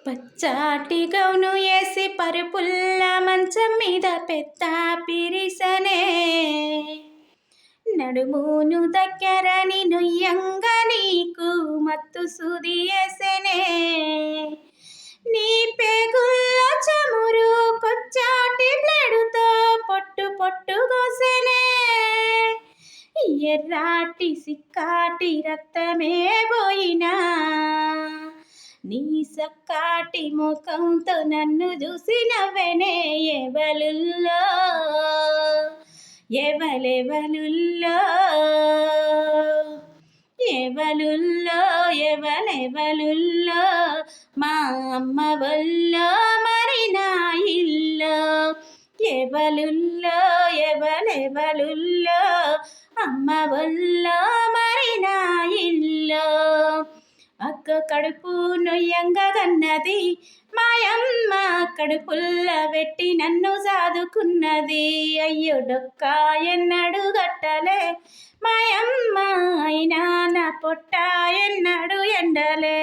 పచ్చాటి gown ఏసి పరుపుల్ల మంచం మీద పెద్ద పిరిసనే నడుమును దగ్గరని నుయ్యంగా నీకు మత్తు సూది ఏసెనే నీ పేగుల్ల చమురు కొచ్చాటి బ్లేడుతో పొట్టు పొట్టు కోసెనే ఎర్రాటి సిక్కాటి రక్తమే పోయినా నీ సక్కాటి ముఖంతో నన్ను చూసి నవ్వెనే ఎవలుల్లో ఎవలెవలుల్లో ఎవలుల్లో ఎవలెవలుల్లో మా అమ్మ వల్లో మరి నా ఇల్లో ఎవలుల్లో ఎవలెవలుల్లో అమ్మ వల్లో మరి నా ఇల్లో అక్క కడుపు నొయ్యంగా కన్నది మాయమ్మ కడుపుల్ల పెట్టి నన్ను సాదుకున్నది అయ్యో డొక్క ఎన్నడు గట్టలే మాయమ్మ అయినా నా పొట్ట ఎన్నడు ఎండలే.